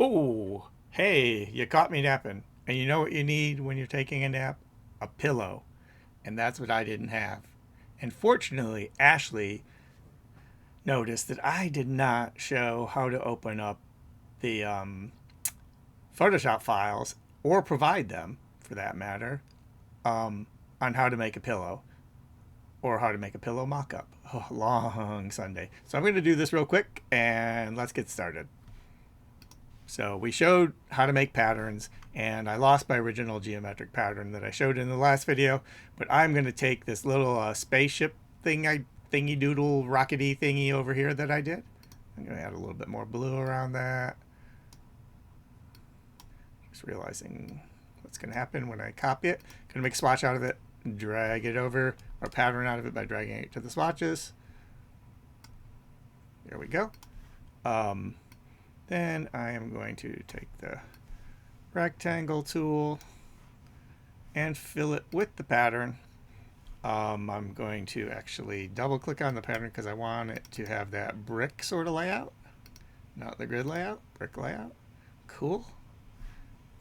Oh, hey, you caught me napping. And you know what you need when you're taking a nap? A pillow. And that's what I didn't have. And fortunately, Ashley noticed that I did not show how to open up the Photoshop files or provide them, for that matter, on how to make a pillow or how to make a pillow mock-up. Oh, long Sunday. So I'm going to do this real quick and let's get started. So we showed how to make patterns, and I lost my original geometric pattern that I showed in the last video, but I'm going to take this little spaceship thingy doodle rockety thingy over here that I did. I'm going to add a little bit more blue around that. Just realizing what's going to happen when I copy it. Going to make a swatch out of it, drag it over, or pattern out of it by dragging it to the swatches. There we go. Then I am going to take the rectangle tool and fill it with the pattern. I'm going to actually double click on the pattern because I want it to have that brick sort of layout, not the grid layout, brick layout. Cool.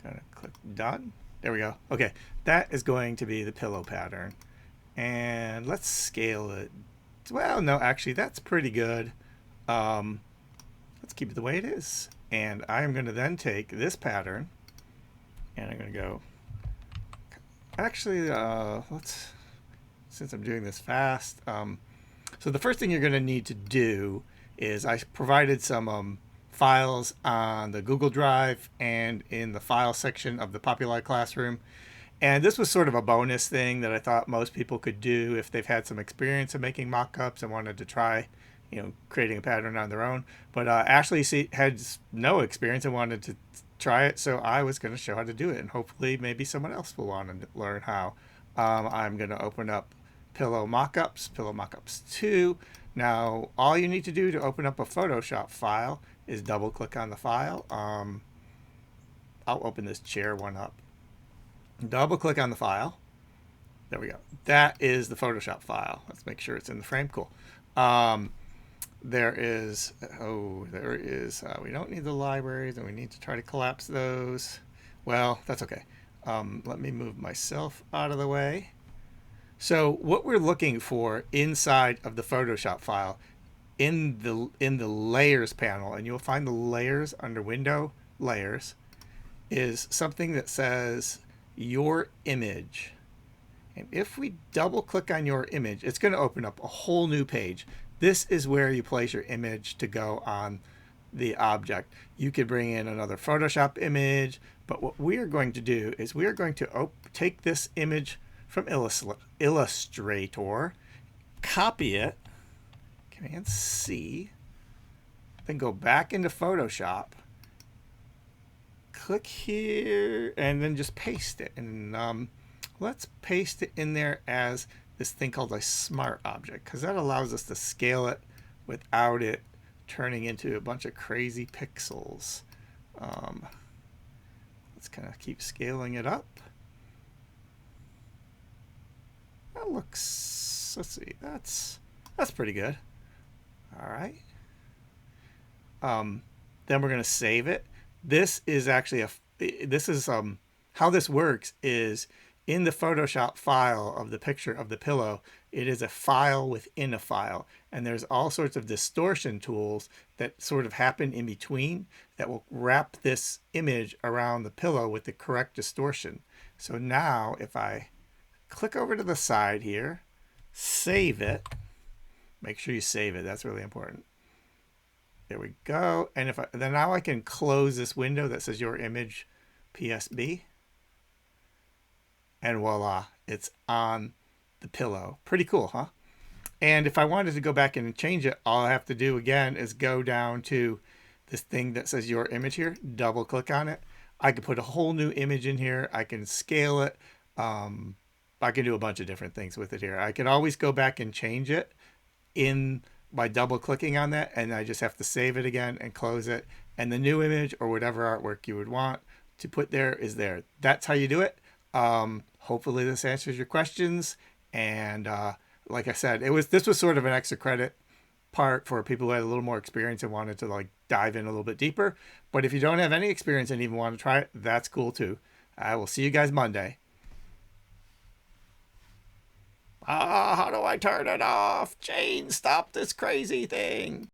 Gonna click done. There we go. Okay, that is going to be the pillow pattern. And let's scale it. Well, no, actually, that's pretty good. Let's keep it the way it is. And I'm going to then take this pattern and I'm going to go, actually, since I'm doing this fast, so the first thing you're going to need to do is I provided some files on the Google Drive and in the file section of the Populi Classroom. And this was sort of a bonus thing that I thought most people could do if they've had some experience in making mock-ups and wanted to try, creating a pattern on their own. But Ashley had no experience and wanted to try it, so I was going to show how to do it, and hopefully maybe someone else will want to learn how. I'm going to open up Pillow Mockups 2. Now, all you need to do to open up a Photoshop file is double-click on the file. I'll open this chair one up. Double-click on the file. There we go. That is the Photoshop file. Let's make sure it's in the frame. Cool. There is, we don't need the libraries, and we need to try to collapse those. Well, that's okay. Let me move myself out of the way. So what we're looking for inside of the Photoshop file in the layers panel, and you'll find the layers under window layers, is something that says your image. And if we double click on your image, it's going to open up a whole new page. This is where you place your image to go on the object. You could bring in another Photoshop image, but what we are going to do is we are going to take this image from Illustrator, copy it, Command C, then go back into Photoshop, click here, and then just paste it. And let's paste it in there as this thing called a smart object, because that allows us to scale it without it turning into a bunch of crazy pixels. Let's kind of keep scaling it up. That looks, let's see, that's pretty good. All right. Then we're going to save it. This is actually how this works is in the Photoshop file of the picture of the pillow, it is a file within a file. And there's all sorts of distortion tools that sort of happen in between that will wrap this image around the pillow with the correct distortion. So now if I click over to the side here, save it, make sure you save it. That's really important. There we go. And then now I can close this window that says your image PSB. And voila, it's on the pillow. Pretty cool, huh? And if I wanted to go back and change it, all I have to do again is go down to this thing that says your image here, double click on it. I can put a whole new image in here. I can scale it. I can do a bunch of different things with it here. I can always go back and change it by double clicking on that, and I just have to save it again and close it. And the new image or whatever artwork you would want to put there is there. That's how you do it. Hopefully this answers your questions. And like I said, this was sort of an extra credit part for people who had a little more experience and wanted to like dive in a little bit deeper. But if you don't have any experience and even want to try it, that's cool too. I will see you guys Monday. How do I turn it off? Jane, stop this crazy thing.